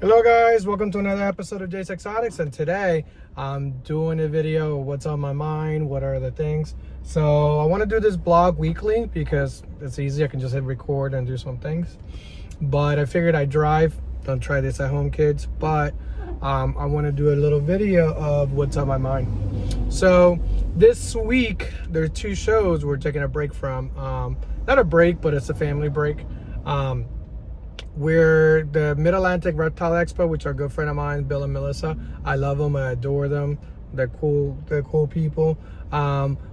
Hello guys, welcome to another episode of Jace Exotics, and today I'm doing a video of what's on my mind, what are the things. So I want to do this blog weekly because it's easy. I can just hit record and do some things, but I figured I'd drive. Don't try this at home, kids, but I want to do a little video of what's on my mind. So this week there's two shows we're taking a break from. Not a break, but it's a family break. We're the Mid-Atlantic Reptile Expo, which are a good friend of mine, Bill and Melissa. I love them. I adore them. They're cool people.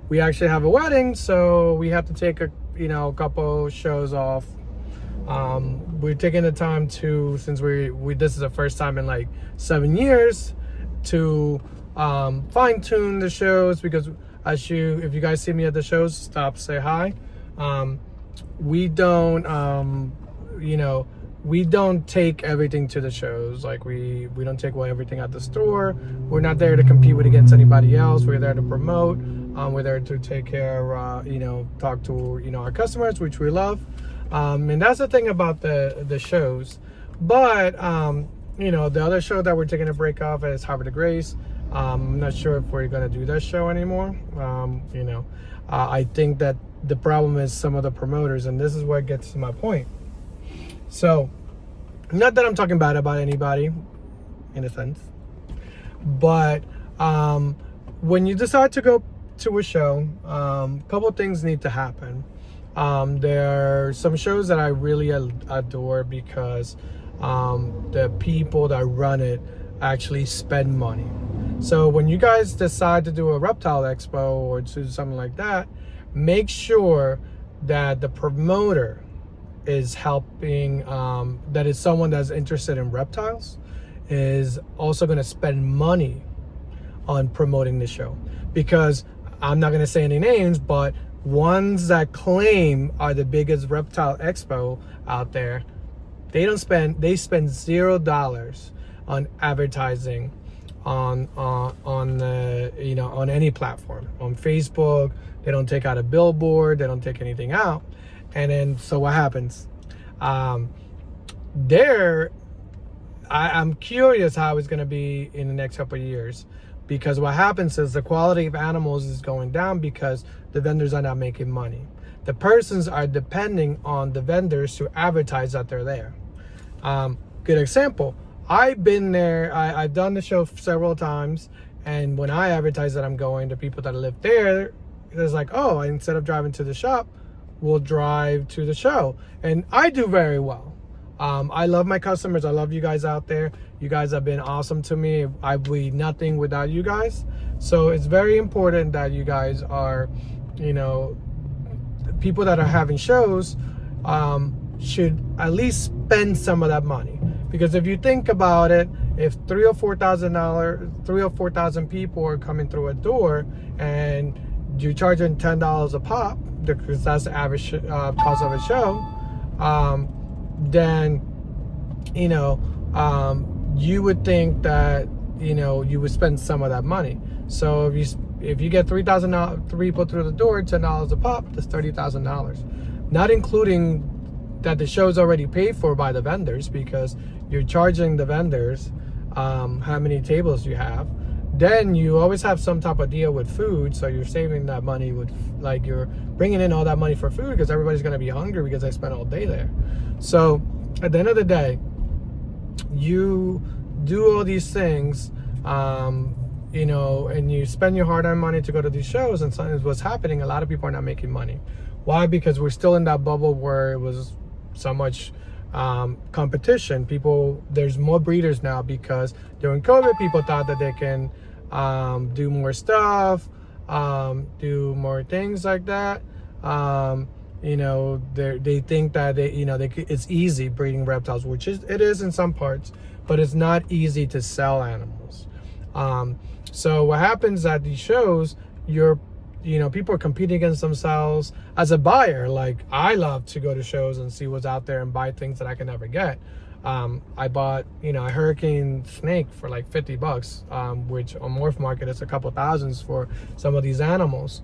We actually have a wedding, so we have to take a couple shows off. We're taking the time to, since we this is the first time in like 7 years, to fine tune the shows, because if you guys see me at the shows, stop, say hi. We don't we don't take everything to the shows. Like we don't take away everything at the store. We're not there to compete against anybody else. We're there to promote. We're there to take care, talk to our customers, which we love. And that's the thing about the shows. But the other show that we're taking a break off is Harvard of Grace. I'm not sure if we're gonna do that show anymore. I think that the problem is some of the promoters, and this is where it gets to my point. So, not that I'm talking bad about anybody, in a sense, but when you decide to go to a show, a couple of things need to happen. There are some shows that I really adore because the people that run it actually spend money. So when you guys decide to do a reptile expo or do something like that, make sure that the promoter is helping, that is someone that's interested in reptiles, is also going to spend money on promoting the show. Because I'm not going to say any names, but ones that claim are the biggest reptile expo out there, they spend $0 on advertising on any platform. On Facebook, they don't take out a billboard, they don't take anything out. And then, so what happens? I'm curious how it's going to be in the next couple of years, because what happens is the quality of animals is going down because the vendors are not making money. The persons are depending on the vendors to advertise that they're there. Good example. I've been there. I've done the show several times, and when I advertise that I'm going, to people that live there, it's like, oh, instead of driving to the shop, we'll drive to the show. And I do very well. I love my customers. I love you guys out there. You guys have been awesome to me. I'd be nothing without you guys. So it's very important that you guys are, people that are having shows should at least spend some of that money. Because if you think about it, if $3,000 or 4,000 people are coming through a door and you're charging $10 a pop, because that's the average cost of a show, then you would think that you would spend some of that money. So if you get 3,000 people through the door, $10 a pop, that's $30,000, not including that the show's already paid for by the vendors, because you're charging the vendors how many tables you have. Then you always have some type of deal with food, so you're saving that money with, like, you're bringing in all that money for food because everybody's going to be hungry because they spent all day there. So at the end of the day, you do all these things, and you spend your hard-earned money to go to these shows, and sometimes what's happening, a lot of people are not making money. Why? Because we're still in that bubble where it was so much competition. There's more breeders now, because during COVID, people thought that they can do more stuff, do more things like that. They think that it's easy breeding reptiles, which it is in some parts, but it's not easy to sell animals. So what happens at these shows, people are competing against themselves. As a buyer, like, I love to go to shows and see what's out there and buy things that I can never get. I bought, a hurricane snake for like $50, which on Morph Market is a couple thousands for some of these animals.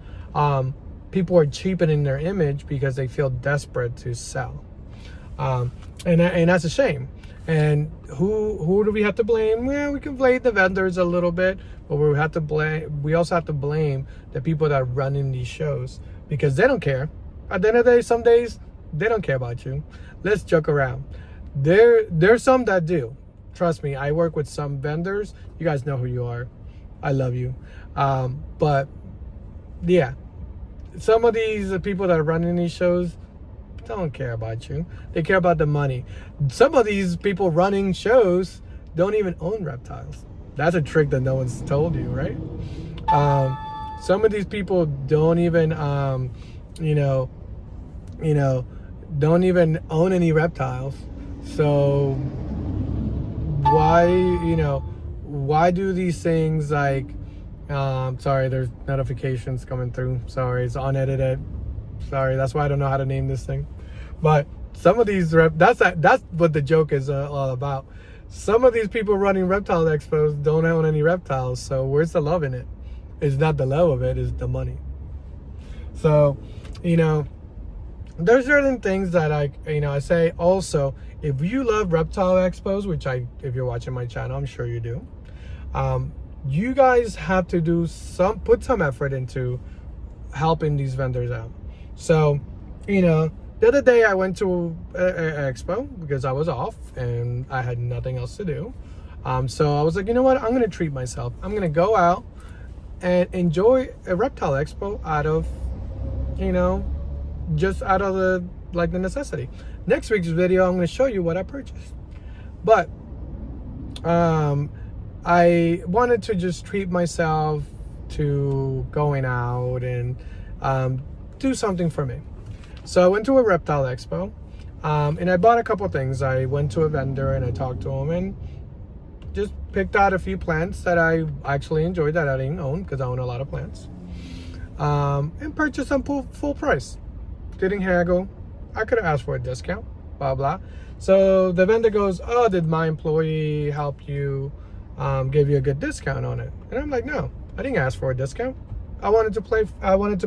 People are cheapening their image because they feel desperate to sell. And that's a shame. And who do we have to blame? Well, we can blame the vendors a little bit, but we also have to blame the people that are running these shows, because they don't care. At the end of the day, some days they don't care about you. Let's joke around. There's some that do. Trust me, I work with some vendors. You guys know who you are. I love you. But yeah, some of these people that are running these shows don't care about you. They care about the money. Some of these people running shows don't even own reptiles. That's a trick that no one's told you, right? Some of these people don't even don't even own any reptiles. So why do these things like sorry, there's notifications coming through. Sorry, it's unedited. Sorry, that's why I don't know how to name this thing. But some of these that's what the joke is all about. Some of these people running reptile expos don't own any reptiles. So where's the love in it? It's not the love of it, it's the money. So, there's certain things that I say also, if you love reptile expos, which if you're watching my channel, I'm sure you do. You guys have to put some effort into helping these vendors out. So, the other day I went to an expo because I was off and I had nothing else to do. So I was like, you know what? I'm going to treat myself. I'm going to go out and enjoy a reptile expo out of, just out of the necessity. Next week's video, I'm going to show you what I purchased. But I wanted to just treat myself to going out and do something for me. So I went to a reptile expo and I bought a couple things. I went to a vendor and I talked to him and just picked out a few plants that I actually enjoyed that I didn't own, because I own a lot of plants, and purchased them full price. Didn't haggle. I could have asked for a discount, blah blah. So the vendor goes, oh, did my employee help you, give you a good discount on it? And I'm like, no, I didn't ask for a discount. I wanted to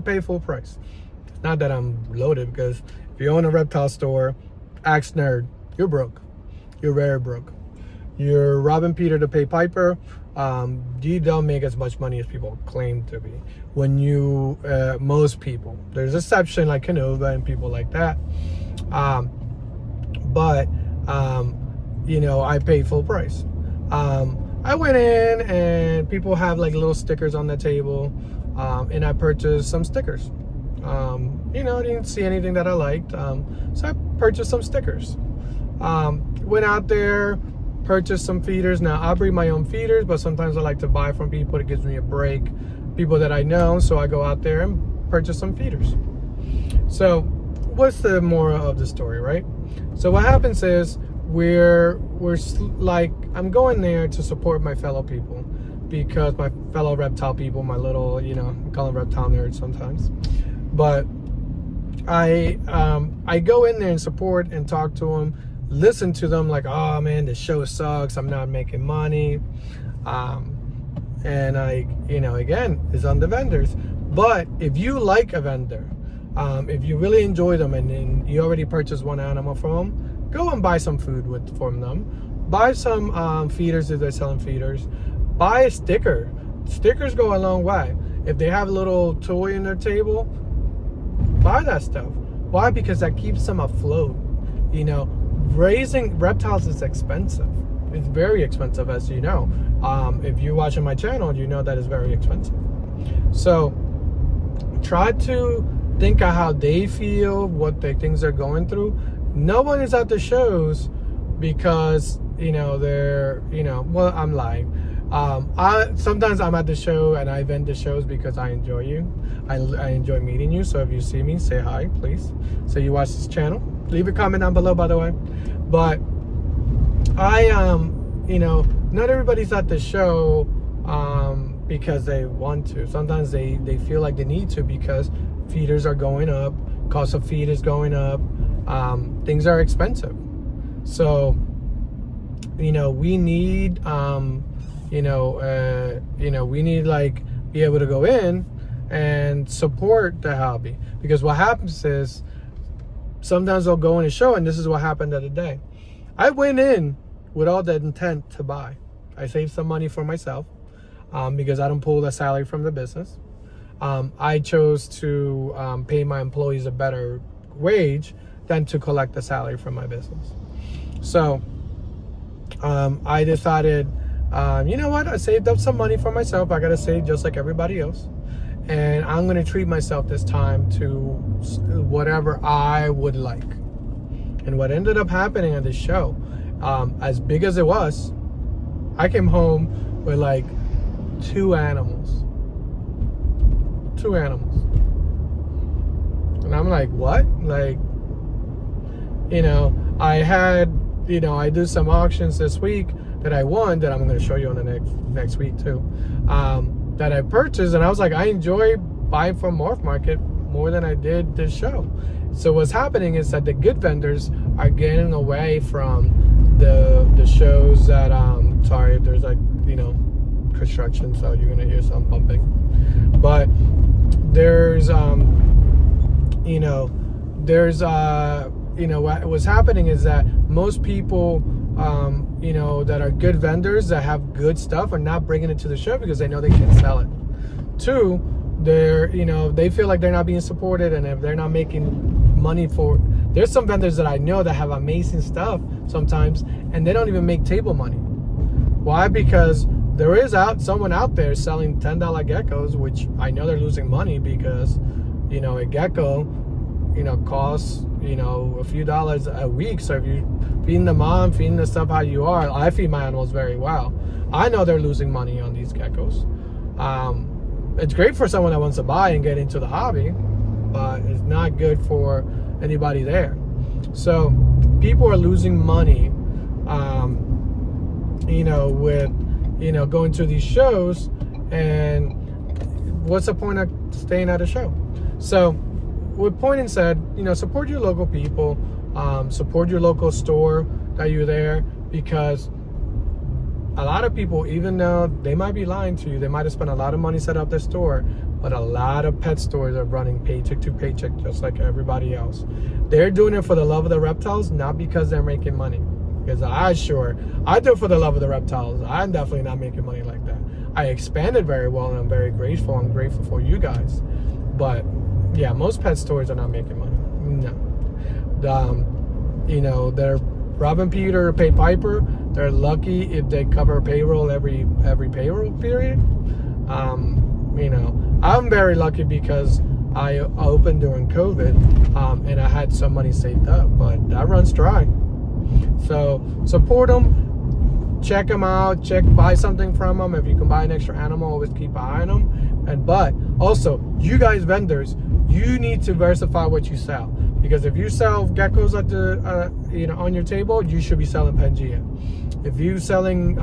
pay full price. It's not that I'm loaded, because if you own a reptile store, axe nerd, you're broke. You're very broke. You're robbing Peter to pay Piper. You don't make as much money as people claim to be. When most people, there's exception like Canova and people like that. But I paid full price. I went in and people have like little stickers on the table, and I purchased some stickers. I didn't see anything that I liked, so I purchased some stickers. Went out there, purchased some feeders. Now I breed my own feeders, but sometimes I like to buy from people. It gives me a break, people that I know. So I go out there and purchase some feeders. So what's the moral of the story, right? So what happens is I'm going there to support my fellow people, because my fellow reptile people, my little, I call them reptile nerds sometimes. But I go in there and support and talk to them, listen to them like, oh man, the show sucks, I'm not making money. And again, it's on the vendors. But if you like a vendor, if you really enjoy them and you already purchased one animal from them, go and buy some food from them. Buy some feeders if they're selling feeders. Buy a sticker. Stickers go a long way. If they have a little toy in their table, buy that stuff. Why? Because that keeps them afloat. Raising reptiles is expensive. It's very expensive, as you know. If you're watching my channel, you know that it's very expensive. So try to think of how they feel, what the things they're going through. No one is at the shows because they're well, I'm lying. Sometimes I'm at the show and I vent the shows because I enjoy you. I enjoy meeting you. So if you see me, say hi, please. So you watch this channel. Leave a comment down below, by the way. But not everybody's at the show because they want to. Sometimes they feel like they need to because feeders are going up, cost of feed is going up, things are expensive. So we need we need be able to go in and support the hobby, because what happens is sometimes they'll go in a show, and this is what happened the other day. I went in with all the intent to buy. I save some money for myself because I don't pull the salary from the business. I chose to pay my employees a better wage than to collect the salary from my business. So I decided, you know what? I saved up some money for myself. I got to save just like everybody else. And I'm going to treat myself this time to whatever I would like. And what ended up happening on this show, as big as it was, I came home with like 2 animals. 2 animals. And I'm like, what? Like, you know, I had, you know, I do some auctions this week that I won, that I'm going to show you on the next week too, that I purchased. And I was like, I enjoy buying from Morph Market more than I did this show. So what's happening is that the good vendors are getting away from the shows that, sorry, there's like, you know, construction, so you're going to hear some bumping. But there's, you know, there's, you know, what's happening is that most people, you know, that are good vendors that have good stuff are not bringing it to the show because they know they can't sell it. 2, they're, you know, they feel like they're not being supported, and if they're not making money for, there's some vendors that I know that have amazing stuff sometimes, and they don't even make table money. Why? Because there is someone out there selling $10 geckos, which I know they're losing money because, you know, a gecko, you know, costs, you know, a few dollars a week. So if you feeding the mom, feeding the stuff how you are, I feed my animals very well. I know they're losing money on these geckos. It's great for someone that wants to buy and get into the hobby, but it's not good for anybody there. So people are losing money, you know, with, you know, going to these shows, and what's the point of staying at a show? So with Point said, you know, support your local people, support your local store that you're there, because a lot of people, even though they might be lying to you, they might have spent a lot of money set up their store, but a lot of pet stores are running paycheck to paycheck just like everybody else. They're doing it for the love of the reptiles, not because they're making money. Because I do it for the love of the reptiles. I'm definitely not making money like that. I expanded very well, and I'm very grateful. I'm grateful for you guys. But yeah, most pet stores are not making money. No. You know, they're robbing Peter, pay Piper. They're lucky if they cover payroll every payroll period. You know, I'm very lucky because I opened during COVID, and I had some money saved up, but that runs dry. So support them, check them out, buy something from them. If you can buy an extra animal, always keep an eye on them. But also, you guys vendors, you need to diversify what you sell, because if you sell geckos at the you know, on your table, you should be selling Pangea. If you're selling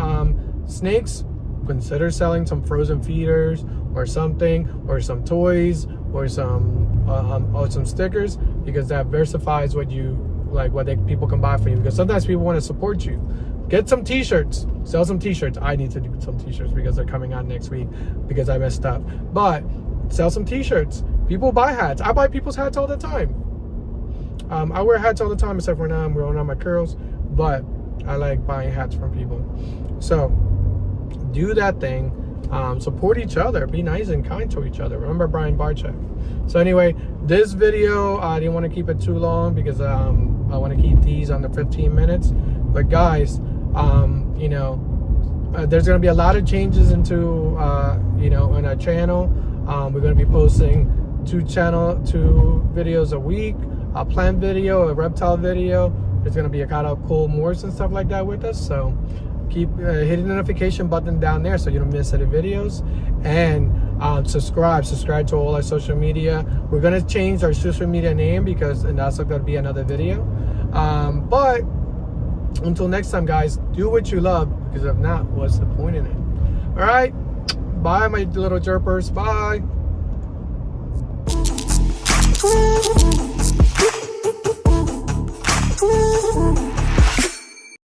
snakes, consider selling some frozen feeders or something, or some toys, or some stickers, because that diversifies what you like, what people can buy for you. Because sometimes people want to support you. Get some t-shirts, sell some t-shirts. I need to do some t-shirts because they're coming out next week because I messed up. But sell some t-shirts. People buy hats. I buy people's hats all the time. I wear hats all the time, except for now I'm growing out my curls. But I like buying hats from people. So do that thing. Support each other. Be nice and kind to each other. Remember Brian Barczyk. So anyway, this video, I didn't want to keep it too long because I want to keep these under 15 minutes. But guys, you know, there's going to be a lot of changes into, you know, on our channel. We're going to be posting 2 videos a week, a plant video, a reptile video. There's going to be a kind of cool morphs and stuff like that with us. So keep hitting the notification button down there so you don't miss any videos. And subscribe to all our social media. We're going to change our social media name and that's going to be another video. But until next time, guys, do what you love, because if not, what's the point in it? All right, bye, my little jerpers. Bye.